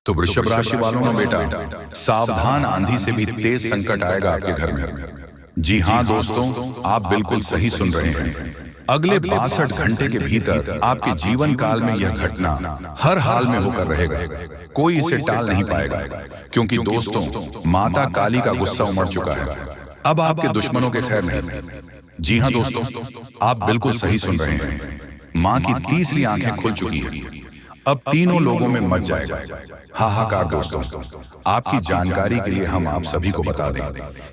तो वृषभ राशि वालों में बेटा, सावधान, आंधी से भी तेज संकट आएगा आपके घर में। जी हां दोस्तों, आप बिल्कुल सही सुन रहे हैं। अगले 62 घंटे के भीतर आपके जीवन काल में यह घटना हर हाल में होकर रहेगा। कोई इसे टाल नहीं पाएगा, क्योंकि दोस्तों माता काली का गुस्सा उमड़ चुका है। अब आपके दुश्मनों के खैर नहीं। जी हां दोस्तों, आप बिल्कुल सही सुन रहे हैं। मां की तीसरी आंखें खुल चुकी हैं। अब तीनों लोगों में मच जाएगा हाहाकार। दोस्तों, आपकी जानकारी के लिए हम आप सभी को बता दें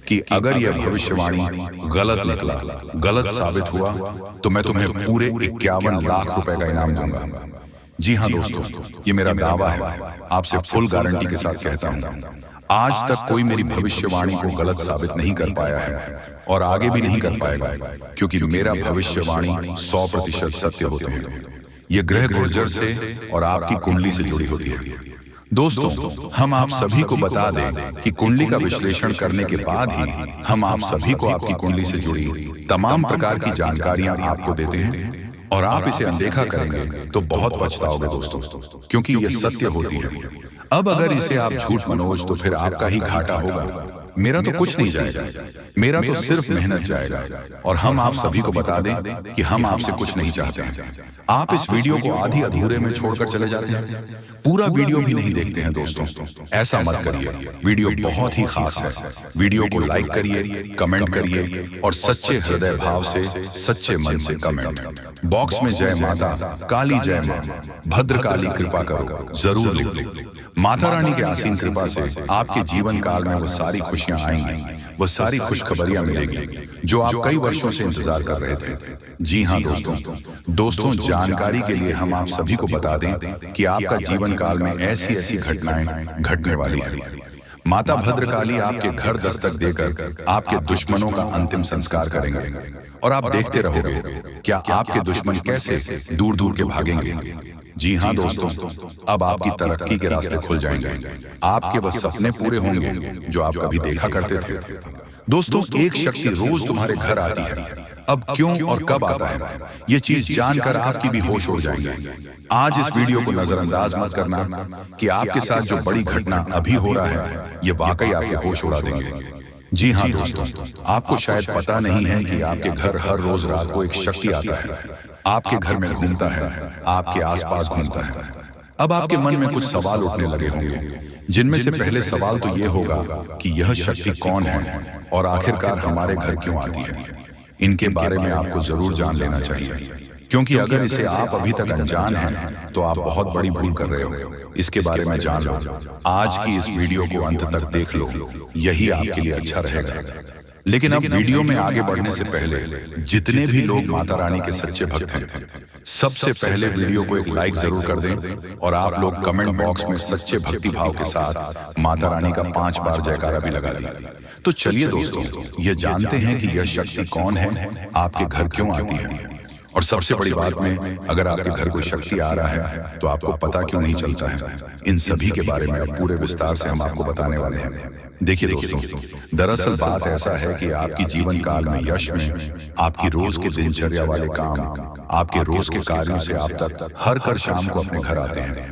कि अगर यह भविष्यवाणी गलत निकला, गलत साबित हुआ, तो मैं तुम्हें पूरे 51 लाख रुपए का इनाम दूंगा। जी हां दोस्तों, ये मेरा दावा है, आपसे फुल गारंटी के साथ कहता हूं। आज तक कोई मेरी भविष्यवाणी को गलत साबित नहीं कर पाया है और आगे भी नहीं कर पाएगा, क्योंकि मेरा भविष्यवाणी 100% सत्य होते हैं। ये ग्रह गोचर से और आपकी कुंडली से जुड़ी होती है। दोस्तों, हम आप सभी को बता दें कि कुंडली का विश्लेषण करने के बाद ही हम आप सभी को आपकी कुंडली से जुड़ी तमाम प्रकार की जानकारियां आपको देते हैं, और आप इसे अनदेखा करेंगे तो बहुत पछताओगे दोस्तों, क्योंकि ये सत्य होती है। अब अगर इसे आप झूठ मनोज तो फिर आपका ही घाटा होगा। मेरा तो कुछ नहीं जाएगा, मेरा तो सिर्फ मेहनत जाएगा। और हम आप सभी को बता दें कि हम आपसे कुछ नहीं चाहते हैं। आप इस वीडियो को आधी अधूरे में छोड़कर चले जाते हैं, पूरा वीडियो भी नहीं देखते हैं। दोस्तों, ऐसा मत करिए। वीडियो बहुत ही खास है। वीडियो को लाइक करिए, कमेंट करिए, और सच्चे हृदय भाव से, सच्चे मन से कमेंट बॉक्स में जय माता काली, जय मां भद्रकाली कृपा करो जरूर लिख दो। माता रानी की आसीन कृपा से आपके जीवन काल में वो सारी खुशियां आएंगी, वो सारी खुशखबरियां मिलेगी जो आप कई वर्षों से इंतजार कर रहे थे। जी हां दोस्तों, जानकारी के लिए हम आप सभी को बता दें कि आपका जीवन काल में ऐसी ऐसी घटनाएं घटने वाली है। माता भद्रकाली आपके घर दस्तक देकर आपके दुश्मनों का अंतिम संस्कार करेंगे, और आप देखते रहोगे क्या आपके दुश्मन कैसे दूर दूर के भागेंगे। जी हां दोस्तों, अब आपकी तरक्की के रास्ते खुल जाएंगे। आपके वो सपने पूरे होंगे जो आप कभी देखा करते थे। दोस्तों, एक शक्ति रोज तुम्हारे घर आती है। अब क्यों और कब आता है, ये चीज जानकर आपकी भी होश उड़ जाएंगे। आज इस वीडियो को नजरअंदाज मत करना कि आपके साथ जो बड़ी घटना अभी हो रहा है, ये वाकई आपके होश उड़ा देंगे। जी हाँ दोस्तों, आपको शायद पता नहीं है कि आपके घर हर रोज रात को एक शक्ति आता है, आपके घर में घूमता है, आपके आसपास घूमता है। अब आपके मन में कुछ सवाल उठने लगे होंगे, जिनमें से पहले सवाल तो ये होगा कि यह शक्ति कौन है और आखिरकार हमारे घर क्यों आती है। इनके बारे में आपको जरूर जान लेना चाहिए, क्योंकि अगर इसे आप अभी तक अनजान हैं तो आप बहुत बड़ी भूल कर रहे हो। इसके बारे में जान लो। आज की इस वीडियो को अंत तक देख लो, यही आपके लिए अच्छा रहेगा। लेकिन अब वीडियो में आगे बढ़ने से पहले जितने भी लोग माता रानी के सच्चे भक्त हैं, सबसे पहले वीडियो को एक लाइक जरूर कर दें, और आप लोग कमेंट बॉक्स में सच्चे भक्ति भाव के साथ माता रानी का 5 बार जयकारा भी लगा दें। तो चलिए दोस्तों, ये जानते हैं कि यह शक्ति कौन है, आपके घर क्यों आती है, और सबसे बड़ी बात में, अगर आपके घर कोई शक्ति आ रहा है तो आपको पता क्यों नहीं चलता है। इन सभी के बारे में अब पूरे विस्तार से हम आपको बताने वाले हैं। देखिए दोस्तों, दरअसल बात ऐसा है कि आपकी जीवन काल में यश में, आपकी रोज के दिनचर्या वाले काम, आपके रोज के कार्यों से आप तक हर कर शाम को अपने घर आते हैं,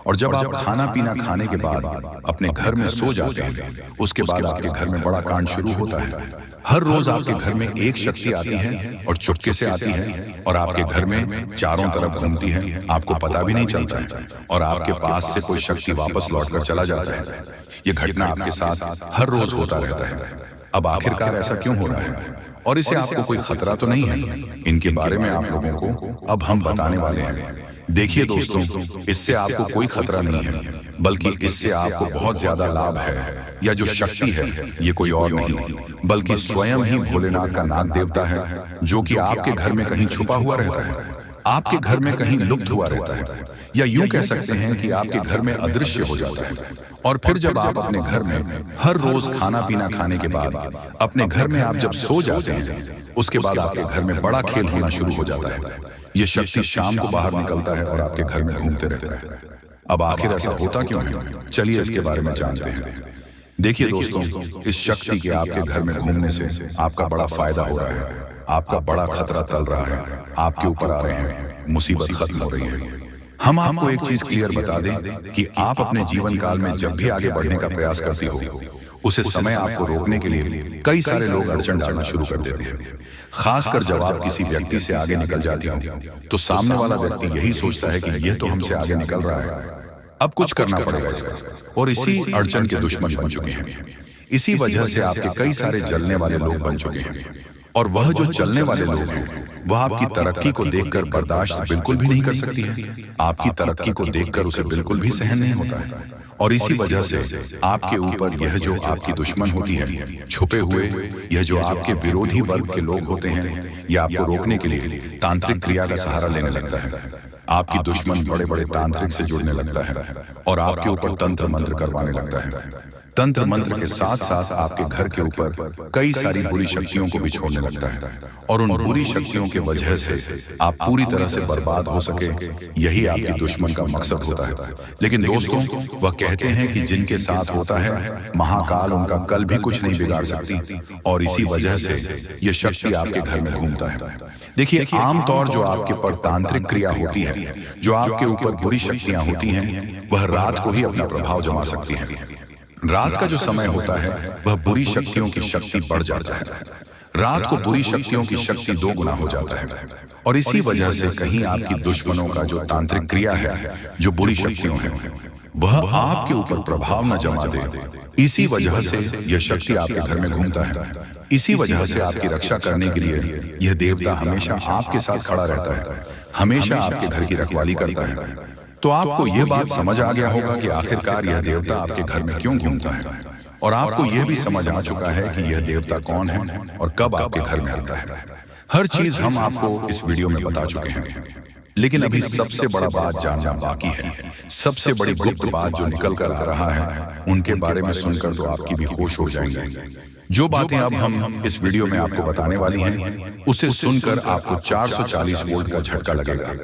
और जब आप खाना पीना खाने के बाद अपने घर में सो जाते हैं, उसके बाद आपके घर में बड़ा कांड शुरू होता है। हर रोज आपके घर में एक शक्ति आती है और चुपके से आती है, और आपके घर में चारों तरफ घूमती है, आपको पता भी नहीं चलता है, और आपके पास से कोई शक्ति वापस लौटकर चला जाता है। ये घटना आपके साथ हर रोज होता रहता है। अब आखिरकार ऐसा क्यों हो रहा है, और इसे आपको कोई खतरा तो नहीं है, इनके बारे में आप लोगों को अब हम बताने वाले हैं। देखिए दोस्तों, इससे आपको कोई खतरा नहीं है, बल्कि इससे आपको बहुत ज्यादा लाभ है। या जो शक्ति है, ये कोई और नहीं, बल्कि स्वयं ही भोलेनाथ का नाग देवता है, जो कि आपके घर में कहीं छुपा हुआ रहता है, आपके घर में कहीं लुप्त हुआ रहता है, या यूं कह सकते हैं कि आपके घर में अदृश्य हो जाता है। और फिर जब आप अपने घर में हर रोज खाना पीना खाने के बाद अपने घर में आप जब सो जाते हैं, उसके बाद आपके घर में बड़ा खेल होना शुरू हो जाता है। ये शक्ति शाम को बाहर निकलता है और आपके घर में घूमते रहता है। अब आखिर ऐसा होता क्यों है, चलिए इसके बारे में जानते हैं। देखिए दोस्तों, इस शक्ति के आपके घर में घूमने से आपका बड़ा फायदा हो रहा है, आपका बड़ा खतरा टल रहा है, आपके ऊपर आ रहे हैं मुसीबत खत्म हो रही है। हम आपको एक चीज क्लियर बता दें कि आप अपने जीवन काल में जब भी आगे बढ़ने का प्रयास करते हो, उसे समय आपको रोकने के लिए कई सारे लोग अड़चन डालना शुरू कर देते हैं। खासकर जब आप किसी व्यक्ति से आगे निकल जाती हो तो सामने वाला व्यक्ति यही सोचता है कि यह तो हमसे आगे निकल रहा है, अब कुछ करना पड़ेगा इसका, और इसी अड़चन के दुश्मन बन चुके हैं। इसी वजह से आपके कई सारे जलने वाले लोग बन चुके हैं, और वह जो चलने वाले लोग हैं वह आपकी तरक्की को देखकर बर्दाश्त बिल्कुल भी नहीं कर सकती है। आपकी तरक्की को देखकर उसे बिल्कुल भी सहन नहीं होता है, और इसी वजह से आपके ऊपर यह जो आपकी दुश्मन होती है, छुपे हुए यह जो आपके विरोधी वर्ग के लोग होते हैं, यह आपको रोकने के लिए तांत्रिक क्रिया का सहारा लेने लगता है। आपकी दुश्मन बड़े बड़े तांत्रिक से जुड़ने लगता है और आपके ऊपर तंत्र मंत्र करवाने लगता है। तंत्र मंत्र के साथ साथ आपके घर के ऊपर कई सारी बुरी शक्तियों को भी छोड़ने लगता है, और उन बुरी शक्तियों की वजह से आप पूरी तरह से बर्बाद हो सके, यही आपके दुश्मन का मकसद होता है। लेकिन दोस्तों, वह कहते हैं कि जिनके साथ होता है महाकाल उनका कल भी कुछ नहीं बिगाड़ सकती, और इसी वजह से यह शक्ति आपके घर में घूमता है। देखिए, आमतौर जो आपके पर तांत्रिक क्रिया होती है, जो आपके ऊपर बुरी शक्तियां होती हैं, वह रात को ही अपना प्रभाव जमा सकती हैं। रात का जो समय होता है वह बुरी शक्तियों की शक्ति बढ़ जाता है। रात को बुरी शक्तियों की शक्ति 2 गुना हो जाता है, और इसी वजह से कहीं आपकी दुश्मनों का जो तांत्रिक क्रिया है, जो बुरी शक्तियों है, वह आपके ऊपर प्रभाव न जमा दे। इसी वजह से यह शक्ति आपके घर में घूमता है। इसी वजह से आपकी रक्षा करने के लिए यह देवता हमेशा आपके साथ खड़ा रहता है, हमेशा आपके घर की रखवाली करता है। तो आपको यह बात समझ आ गया होगा कि आखिरकार यह देवता आपके घर में क्यों घूमता है, और आपको यह भी समझ आ चुका है कि यह देवता कौन है और कब आपके घर में आता है। हर चीज हम आपको इस वीडियो में बता चुके हैं, लेकिन अभी सबसे बड़ा बात जानना बाकी है। सबसे बड़ी गुप्त बात जो निकल कर आ रहा है, उनके बारे में सुनकर तो आपकी भी होश हो जाएंगे। जो बातें अब हम इस वीडियो में आपको बताने वाली हैं, उसे सुनकर आपको 440 वोल्ट का झटका लगेगा।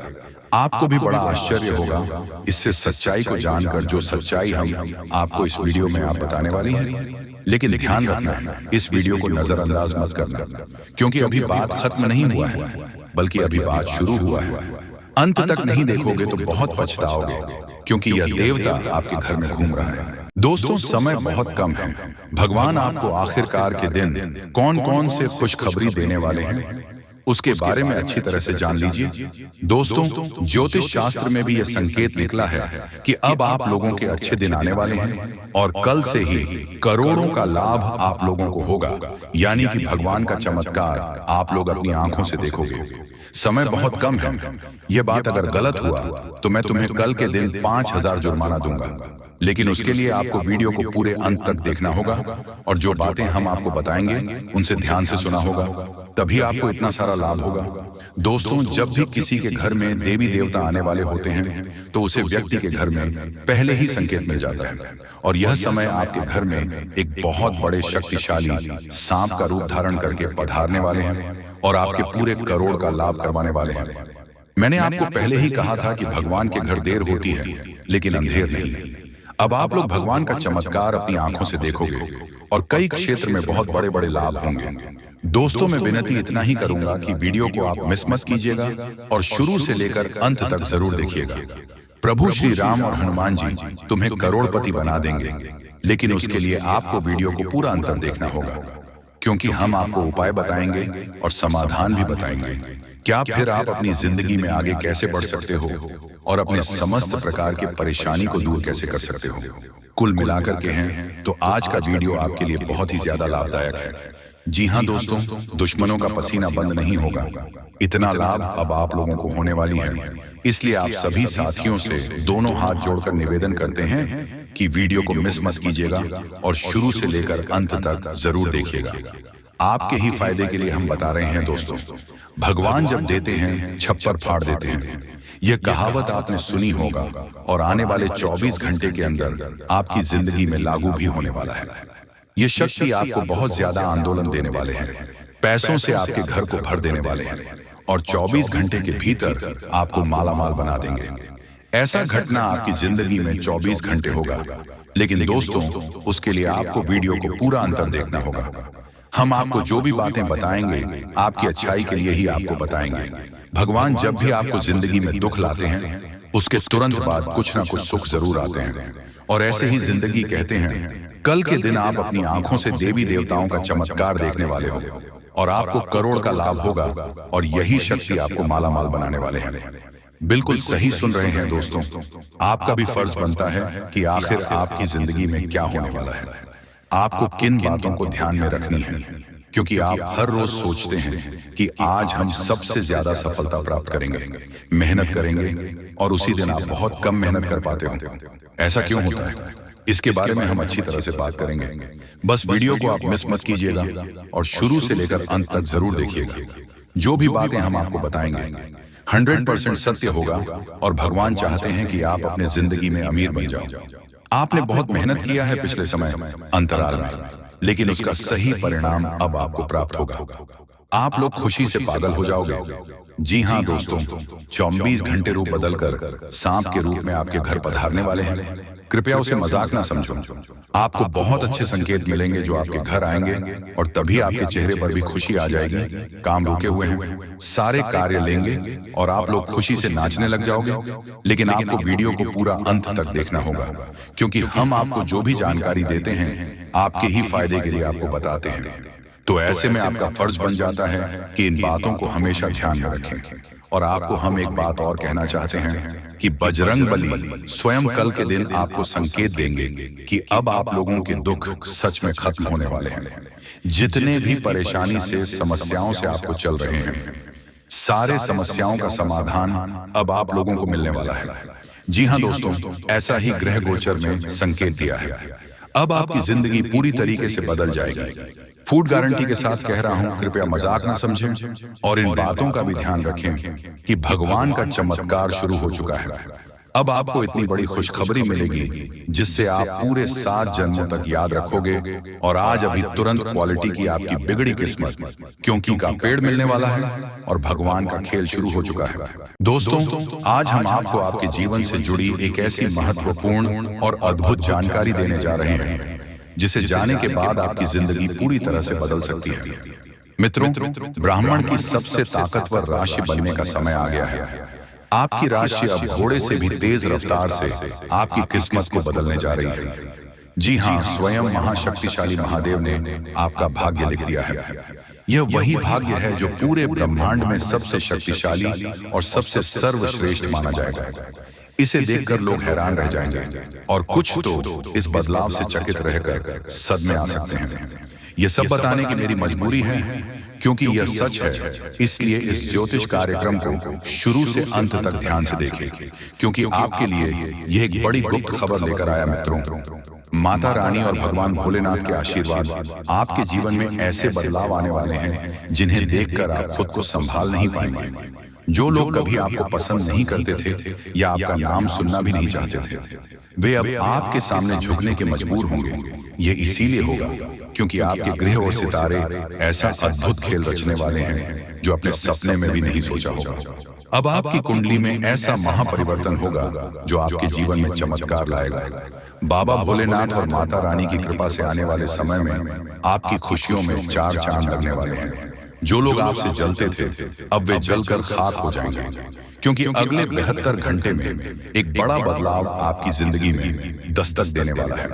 आपको भी बड़ा आश्चर्य होगा इससे सच्चाई को जानकर, जो सच्चाई हम आपको इस वीडियो में आप बताने वाली है। लेकिन ध्यान रखना, इस वीडियो को नजरअंदाज मत करना, क्योंकि अभी बात खत्म नहीं हुआ है, बल्कि अभी बात शुरू हुआ है। अंत तक नहीं देखोगे तो बहुत पछताओगे, क्योंकि यह देवता आपके घर में घूम रहा है। दोस्तों, समय बहुत कम है। भगवान आपको आखिरकार के दिन कौन कौन से खुशखबरी देने वाले हैं, उसके बारे में अच्छी तरह से जान लीजिए। दोस्तों, ज्योतिष शास्त्र में भी यह संकेत निकला है कि अब आप लोगों के अच्छे दिन आने वाले हैं, और कल से ही करोड़ों का लाभ आप लोगों को होगा। यानी कि भगवान का चमत्कार आप लोग अपनी आंखों से देखोगे। समय बहुत कम है। यह बात अगर गलत हुआ तो मैं तुम्हें कल के दिन 5000 जुर्माना दूंगा, लेकिन उसके लिए आपको वीडियो को पूरे अंत तक देखना होगा, और जो बातें हम आपको बताएंगे उनसे ध्यान से सुना होगा, तभी आपको इतना सारा लाभ होगा। दोस्तों, जब भी किसी के घर में देवी देवता आने वाले होते हैं तो उसे व्यक्ति के घर में पहले ही संकेत मिल जाता है, और यह समय आपके घर में एक बहुत बड़े शक्तिशाली सांप का रूप धारण करके पधारने वाले हैं, और आपके पूरे करोड़ का लाभ करवाने वाले हैं। मैंने आपको पहले ही कहा था कि भगवान के घर देर होती है, लेकिन अंधेर नहीं। अब आप लोग भगवान का चमत्कार अपनी आंखों से देखोगे, और कई क्षेत्र में बहुत बड़े बड़े लाभ होंगे। दोस्तों, मैं विनती इतना ही करूंगा कि वीडियो को आप मिस मत कीजिएगा, और शुरू से लेकर अंत तक जरूर देखिएगा। प्रभु श्री राम और हनुमान जी तुम्हें करोड़पति बना देंगे, लेकिन उसके लिए आपको वीडियो को पूरा अंत तक देखना होगा, क्योंकि हम आपको उपाय बताएंगे और समाधान भी बताएंगे। क्या फिर आप अपनी जिंदगी में आगे कैसे बढ़ सकते हो, और अपने समस्त प्रकार की परेशानी को दूर कैसे कर सकते हो। कुल मिलाकर के हैं तो आज का वीडियो आपके लिए बहुत ही ज्यादा लाभदायक है। जी हाँ दोस्तों, दुश्मनों का पसीना बंद नहीं होगा। इतना लाभ अब आप लोगों को होने वाली है, इसलिए आप सभी साथियों से दोनों हाथ जोड़कर निवेदन करते हैं कि वीडियो को मिस मत कीजिएगा, और शुरू से लेकर अंत तक जरूर देखिएगा। आपके ही फायदे के लिए हम बता रहे हैं दोस्तों। भगवान जब देते हैं, छप्पर फाड़ देते हैं। यह कहावत आपने सुनी होगा, और आने वाले 24 घंटे के अंदर आपकी जिंदगी में लागू भी होने वाला है। ये शक्ति आपको बहुत ज्यादा आंदोलन देने वाले हैं, पैसों से आपके घर को भर देने वाले हैं, और 24 घंटे के भीतर आपको मालामाल बना देंगे। ऐसा घटना आपकी जिंदगी में 24 घंटे होगा, लेकिन दोस्तों, उसके लिए आपको वीडियो को पूरा अंतर देखना होगा। हम आपको जो भी बातें बताएंगे आपकी अच्छाई के लिए ही आपको बताएंगे। भगवान जब भी आपको जिंदगी में दुख लाते हैं उसके तुरंत बाद कुछ ना कुछ सुख जरूर आते हैं। और ऐसे ही जिंदगी कहते हैं, कल के दिन आप अपनी आंखों से देवी देवताओं का चमत्कार देखने वाले हो और आपको करोड़ का लाभ होगा और यही शक्ति आपको मालामाल बनाने वाले हैं। बिल्कुल सही सुन रहे हैं दोस्तों। आपका भी फर्ज बनता है कि आखिर आपकी जिंदगी में क्या होने वाला है, आपको किन बातों को ध्यान में रखनी है, क्योंकि आप हर रोज सोचते हैं कि आज हम सबसे ज्यादा सफलता प्राप्त करेंगे, मेहनत करेंगे, और उसी दिन आप बहुत कम मेहनत कर पाते हो। ऐसा क्यों होता है, इसके बारे में हम अच्छी तरह से बात करेंगे। बस वीडियो को आप मिस मत कीजिएगा और शुरू से लेकर अंत तक जरूर देखिएगा। जो भी बातें हम आपको बताएंगे 100% सत्य होगा और भगवान चाहते हैं कि आप अपने जिंदगी में अमीर बन जाओ। आपने बहुत मेहनत किया है पिछले समय अंतराल में, लेकिन उसका सही परिणाम अब आपको प्राप्त होगा। आप लोग खुशी से पागल हो जाओगे। जी हाँ दोस्तों, 24 घंटे रूप बदलकर सांप के रूप में आपके घर पधारने वाले हैं। कृपया उसे मजाक ना समझो। आपको बहुत अच्छे संकेत मिलेंगे जो आपके घर आएंगे और तभी आपके चेहरे पर भी खुशी आ जाएगी। काम रुके हुए हैं, सारे कार्य लेंगे और आप लोग खुशी से नाचने लग जाओगे। लेकिन आपको वीडियो को पूरा अंत तक देखना होगा, क्योंकि हम आपको जो भी जानकारी देते हैं आपके ही फायदे के लिए आपको बताते हैं। तो ऐसे में आपका फर्ज बन जाता है कि इन बातों को हमेशा ध्यान में रखें। और आपको हम एक बात और कहना चाहते हैं कि बजरंग बली स्वयं कल के दिन आपको संकेत देंगे कि अब आप लोगों के दुख सच में खत्म होने वाले हैं। जितने भी परेशानी से, समस्याओं से आपको चल रहे हैं, सारे समस्याओं का समाधान अब आप लोगों को मिलने वाला है। जी हाँ दोस्तों, ऐसा ही ग्रह गोचर में संकेत दिया है। अब आपकी जिंदगी पूरी तरीके से बदल जाएगी। फूड गारंटी के साथ कह रहा हूं, कृपया मजाक ना समझें और इन बातों का भी ध्यान रखें कि भगवान का चमत्कार शुरू हो चुका है। अब आपको इतनी बड़ी खुशखबरी मिलेगी जिससे आप पूरे 7 जन्मों तक याद रखोगे। और आज अभी तुरंत क्वालिटी की आपकी बिगड़ी किस्मत, क्योंकि का पेड़ मिलने वाला है और भगवान का खेल शुरू हो चुका है। दोस्तों, आज हम आपको आपके जीवन से जुड़ी एक ऐसी महत्वपूर्ण और अद्भुत जानकारी देने जा रहे हैं जिसे जाने के बाद आपकी जिंदगी पूरी तरह से बदल सकती है। मित्रों, ब्राह्मण की सबसे ताकतवर राशि बनने का समय आ गया है। आपकी राशि अब घोड़े से भी तेज रफ्तार से आपकी किस्मत को बदलने जा रही है। जी हाँ, स्वयं महाशक्तिशाली महादेव ने आपका भाग्य लिख दिया है। यह वही भाग्य है जो पूरे ब्रह्मांड में सबसे शक्तिशाली और सबसे सर्वश्रेष्ठ माना जाएगा। इसे देखकर लोग हैरान रह जाएंगे और कुछ तो इस बदलाव से चकित रहकर सदमे आ सकते हैं। यह सब बताने की मेरी मजबूरी है, क्योंकि यह सच है। इसलिए इस ज्योतिष कार्यक्रम को शुरू से अंत तक ध्यान से देखें, क्योंकि आपके लिए यह एक बड़ी गुप्त खबर लेकर आया। मित्रों, माता रानी और भगवान भोलेनाथ के आशीर्वाद आपके जीवन में ऐसे बदलाव आने वाले हैं जिन्हें देखकर आप खुद को संभाल नहीं पाएंगे। जो लोग कभी आपको पसंद नहीं करते थे या आपका नाम सुनना भी नहीं चाहते थे, वे अब आपके सामने झुकने के मजबूर होंगे। ये इसीलिए होगा क्योंकि आपके ग्रह और सितारे ऐसा अद्भुत खेल रचने वाले हैं जो अपने सपने में भी नहीं सोचा होगा। अब आपकी कुंडली में ऐसा महापरिवर्तन होगा जो आपके जीवन में चमत्कार लाएगा। बाबा भोलेनाथ और माता रानी की कृपा से आने वाले समय में आपकी खुशियों में 4 चांद लगने वाले हैं। जो लोग आपसे जलते थे अब वे जलकर खाक हो जाएंगे, क्योंकि अगले 72 घंटे में एक बड़ा बदलाव आपकी जिंदगी में दस्तक देने वाला है।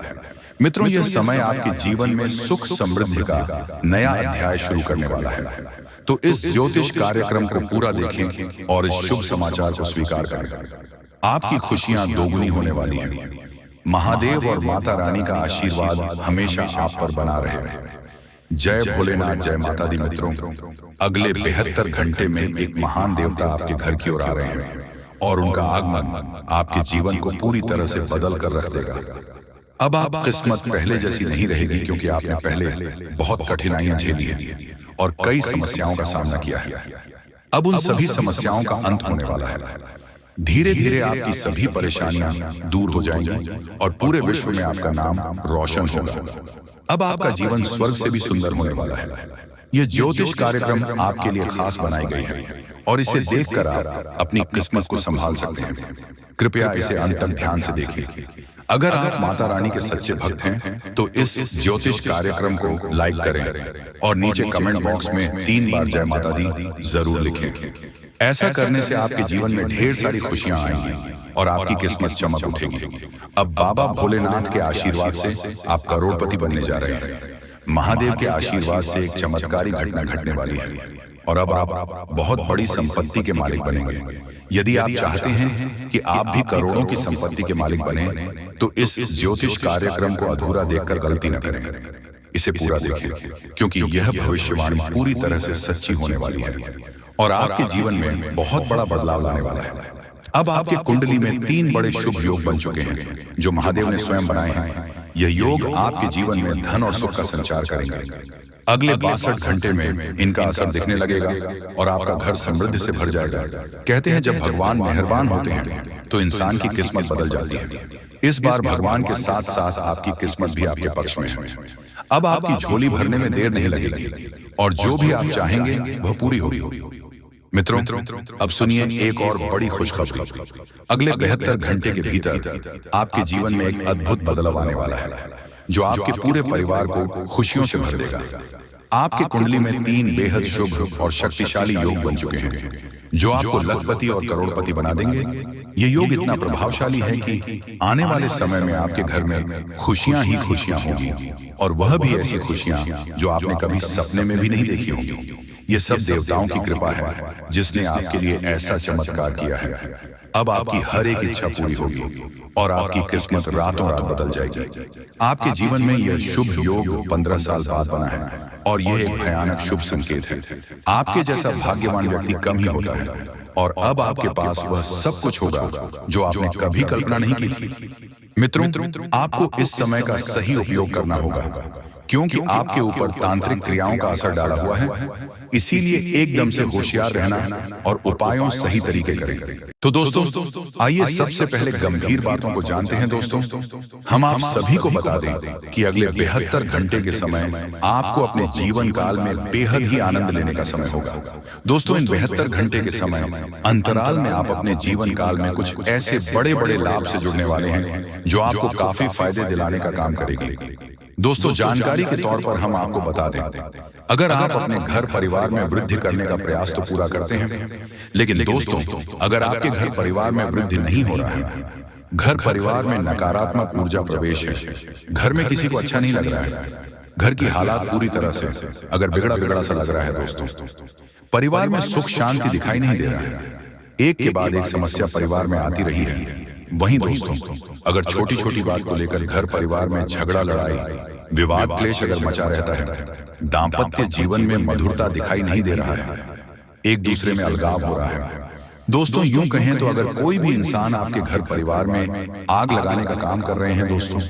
मित्रों, यह समय आपके जीवन में सुख समृद्धि का नया अध्याय शुरू करने वाला है। तो इस ज्योतिष कार्यक्रम को पूरा देखें और इस शुभ समाचार को स्वीकार करें। आपकी खुशियां दोगुनी होने वाली हैं। महादेव और माता रानी का आशीर्वाद हमेशा आप पर बना रहे। जय भोलेनाथ, जय माता दी। मित्रों, अगले 72 घंटे में एक महान देवता आपके घर की ओर आ रहे हैं और उनका आगमन आपके जीवन को पूरी तरह से बदल कर रख देगा। अब आप किस्मत पहले जैसी नहीं रहेगी, क्योंकि आपने पहले बहुत कठिनाइयां झेली हैं और कई समस्याओं का सामना किया है। अब उन सभी समस्याओं का अंत होने वाला है। धीरे धीरे आपकी सभी परेशानियां दूर हो जाएंगी और पूरे विश्व में आपका नाम रोशन होगा। अब आपका जीवन स्वर्ग से भी सुंदर होने वाला है। यह ज्योतिष कार्यक्रम आपके लिए खास बनाई गई है और इसे देखकर आप अपनी किस्मत को संभाल सकते हैं। कृपया इसे अंत तक ध्यान से देखिए। अगर आप माता रानी के सच्चे भक्त हैं तो इस ज्योतिष कार्यक्रम को लाइक करें और नीचे कमेंट बॉक्स में 3 बार जय माता दी जरूर लिखें। ऐसा करने से आपके जीवन में ढेर सारी खुशियां आएंगी और आपकी किस्मत चमक उठेगी। अब बाबा भोलेनाथ के आशीर्वाद से आप करोड़पति बनने जा रहे हैं। महादेव के आशीर्वाद से एक चमत्कारी घटना घटने वाली है और अब आप बहुत बड़ी संपत्ति के मालिक बनेंगे। यदि आप चाहते हैं कि आप भी करोड़ों की संपत्ति के मालिक बने, तो इस ज्योतिष कार्यक्रम को अधूरा देखकर गलती न करें। इसे पूरा देखें, क्योंकि यह भविष्यवाणी पूरी तरह से सच्ची होने वाली है और आपके जीवन में बहुत बड़ा बदलाव लाने वाला है। अब आपके कुंडली में 3 बड़े शुभ योग बन चुके हैं जो महादेव ने स्वयं बनाए हैं। यह योग आपके जीवन में धन और सुख का संचार करेंगे। अगले 62 घंटे में इनका असर दिखने लगेगा और आपका घर समृद्धि से भर जाएगा। कहते हैं जब भगवान मेहरबान होते हैं तो इंसान की किस्मत बदल जाती है। इस बार भगवान के साथ साथ आपकी किस्मत भी आपके पक्ष में है। अब आपकी झोली भरने में देर नहीं लगेगी और जो भी आप चाहेंगे वह पूरी होगी। मित्रों, अब सुनिए एक और बड़ी खुशखबरी। अगले 72 घंटे के भीतर आपके जीवन में एक अद्भुत बदलाव आने वाला है जो आपके पूरे परिवार को खुशियों से भर देगा। आपके कुंडली में 3 बेहद शुभ और शक्तिशाली योग बन चुके हैं जो आपको लखपति और करोड़पति बना देंगे। ये योग इतना प्रभावशाली है कि आने वाले समय में आपके घर में खुशियां ही खुशियां होंगी और वह भी ऐसी खुशियां जो आपने कभी सपने में भी नहीं देखी होंगी। ये सब देवताओं की कृपा है जिसने आपके लिए ऐसा चमत्कार किया है। अब आपकी हर एक इच्छा पूरी होगी और आपकी किस्मत रातों रात बदल जाएगी। आपके जीवन में यह शुभ योग 15 साल बाद बना है और यह एक भयानक शुभ संकेत है। आपके जैसा भाग्यवान व्यक्ति कम ही होता है और अब आपके पास वह सब कुछ होगा जो आपने कभी कल्पना नहीं की थी। मित्रों, आपको इस समय का सही उपयोग करना होगा क्योंकि आपके ऊपर तांत्रिक क्रियाओं का असर डाला हुआ है। इसीलिए एकदम से होशियार रहना और उपायों सही तरीके करें। तो दोस्तों, आइए सबसे पहले गंभीर बातों को जानते हैं। दोस्तों, हम आप सभी को बता दें कि अगले 72 घंटे के समय आपको अपने जीवन काल में बेहद ही आनंद लेने का समय होगा। दोस्तों, इन 72 घंटे के समय अंतराल में आप अपने जीवन काल में कुछ ऐसे बड़े बड़े लाभ से जुड़ने वाले हैं जो आपको काफी फायदे दिलाने का काम करेगी। दोस्तों, जानकारी के तौर पर हम आपको बता दें, अगर आप अपने घर परिवार में वृद्धि करने का प्रयास तो पूरा करते हैं, लेकिन दोस्तों, अगर आपके घर परिवार में वृद्धि नहीं हो रहा है, घर परिवार में नकारात्मक ऊर्जा प्रवेश है, घर में किसी को अच्छा नहीं लग रहा है, घर की हालात पूरी तरह से अगर बिगड़ा बिगड़ा सा लग रहा है, दोस्तों, परिवार में सुख शांति दिखाई नहीं दे रहा है, एक के बाद एक समस्या परिवार में आती रही है। वहीं दोस्तों, अगर छोटी छोटी बात को लेकर घर परिवार में झगड़ा लड़ाई विवाद क्लेश अगर मचा रहता है, दाम्पत्य जीवन में मधुरता दिखाई नहीं दे रहा है, एक दूसरे में अलगाव हो रहा है। दोस्तों, यूं कहें तो अगर कोई भी इंसान आपके घर परिवार में आग लगाने का काम कर रहे हैं, दोस्तों,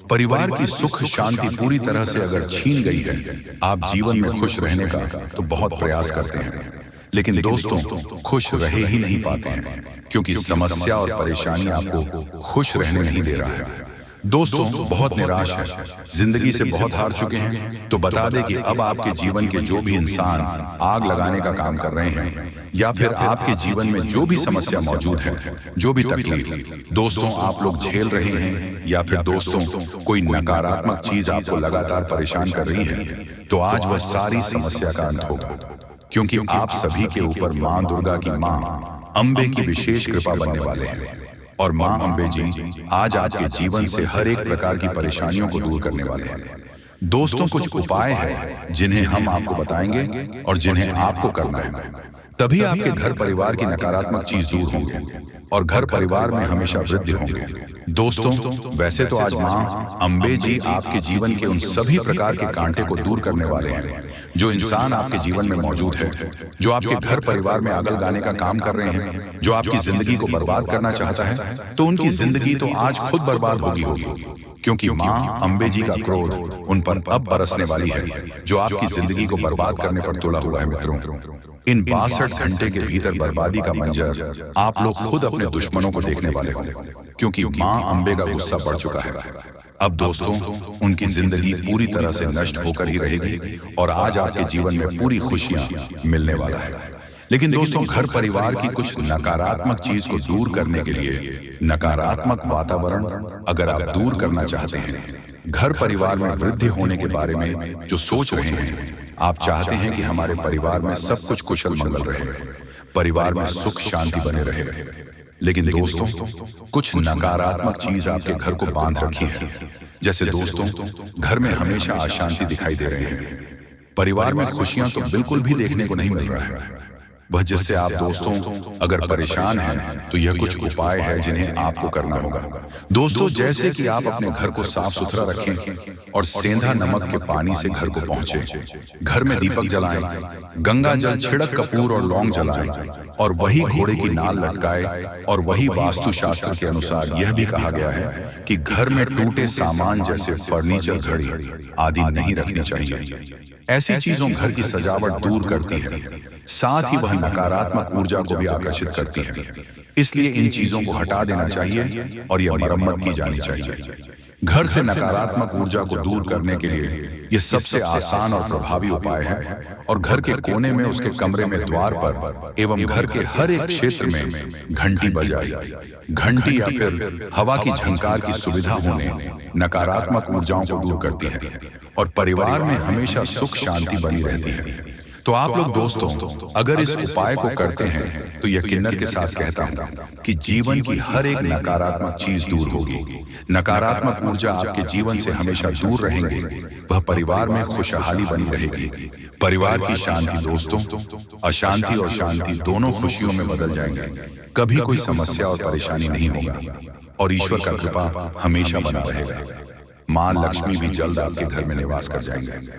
परिवार की सुख शांति पूरी तरह से अगर छीन गई है, आप जीवन में खुश रहने का तो बहुत प्रयास करते हैं, लेकिन दोस्तों खुश रहे ही नहीं पाते हैं क्योंकि समस्या और परेशानी आपको खुश रहने नहीं दे रहा है। दोस्तों, बहुत निराश है, जिंदगी से बहुत हार चुके हैं, तो बता दें कि अब आपके जीवन के जो भी इंसान आग लगाने का काम कर रहे हैं या फिर आपके जीवन में जो भी समस्या मौजूद है, जो भी तकलीफ दोस्तों आप लोग झेल रहे हैं या फिर दोस्तों कोई नकारात्मक चीज आपको लगातार परेशान कर रही है, तो आज वह सारी समस्या का अंत होगा क्योंकि आप सभी के ऊपर माँ दुर्गा की माँ अम्बे की विशेष कृपा बनने वाले हैं और माँ अम्बे जी आज आपके जीवन से हर एक प्रकार की परेशानियों को दूर करने वाले हैं। दोस्तों, कुछ उपाय हैं जिन्हें हम आपको बताएंगे और जिन्हें आपको करना है, तभी आपके घर परिवार की नकारात्मक चीज दूर होंगे और घर परिवार में हमेशा वृद्धि होंगे। दोस्तों, वैसे तो आज माँ अम्बे जी आपके जीवन के उन सभी प्रकार के कांटे को दूर करने वाले हैं जो इंसान आपके जीवन में मौजूद है, जो आपके घर परिवार में आग लगाने का काम कर रहे हैं, जो आपकी जिंदगी को बर्बाद करना चाहता है, तो उनकी जिंदगी तो आज खुद बर्बाद होगी क्योंकि माँ अम्बे जी का क्रोध उन पर अब बरसने वाली है जो आपकी जिंदगी को बर्बाद करने पर तुला हुआ है। मित्रों, इन 62 घंटे के भीतर बर्बादी का मंजर आप लोग खुद अपने दुश्मनों को देखने वाले हो क्योंकि माँ अम्बे का गुस्सा बढ़ चुका है। अब दोस्तों, उनकी जिंदगी पूरी तरह से नष्ट होकर ही रहेगी और आज आपके जीवन में पूरी खुशियां मिलने वाला है। लेकिन दोस्तों, घर परिवार की कुछ नकारात्मक चीज को दूर करने के लिए नकारात्मक वातावरण अगर आप दूर करना चाहते हैं, घर परिवार में वृद्धि होने के बारे में जो सोच रहे हैं, आप चाहते हैं कि हमारे परिवार में सब कुछ कुशल मंगल रहे, परिवार में सुख शांति बने रहे, लेकिन दोस्तों, कुछ नकारात्मक चीज आपके घर को बांध रखी है। जैसे दोस्तों, घर में हमेशा अशांति दिखाई दे रहे हैं। परिवार में खुशियां तो बिल्कुल भी देखने को नहीं मिल रहा है। वह जिससे आप दोस्तों अगर परेशान हैं तो यह कुछ उपाय है जिन्हें आपको करना होगा। दोस्तों, जैसे कि आप अपने घर को साफ सुथरा रखें और सेंधा नमक के पानी से घर को पहुंचे, घर में दीपक जलाएं, गंगा जल छिड़क कपूर और लौंग जलाएं और वही घोड़े की नाल लटकाए। और वही वास्तुशास्त्र के अनुसार यह भी कहा गया है कि घर में टूटे सामान जैसे फर्नीचर, घड़ी आदि नहीं रखनी चाहिए। ऐसी चीजों घर की सजावट दूर करती है, साथ ही वह नकारात्मक ऊर्जा को भी आकर्षित करती है। इसलिए इन चीजों को हटा देना चाहिए और यह मरम्मत की जानी चाहिए। घर से नकारात्मक ऊर्जा को दूर करने के लिए यह सबसे आसान और प्रभावी उपाय है। और घर के कोने में, उसके कमरे में, द्वार पर एवं घर के हर एक क्षेत्र में घंटी बजाई। घंटी या फिर हवा की झंकार की सुविधा होने नकारात्मक ऊर्जाओं को दूर करती है और परिवार में हमेशा सुख शांति बनी रहती है। तो आप लोग दोस्तों, अगर इस उपाय को करते हैं तो यकीनन के साथ कहता हूं कि जीवन की हर एक नकारात्मक चीज दूर होगी। नकारात्मक ऊर्जा आपके जीवन से हमेशा दूर रहेंगे। वह परिवार में खुशहाली बनी रहेगी। परिवार की शांति दोस्तों, अशांति और शांति दोनों खुशियों में बदल जाएंगे। कभी कोई समस्या और परेशानी नहीं होगा और ईश्वर का कृपा हमेशा बना रहेगा। मां लक्ष्मी भी जल्द आपके घर में निवास कर जाएंगे।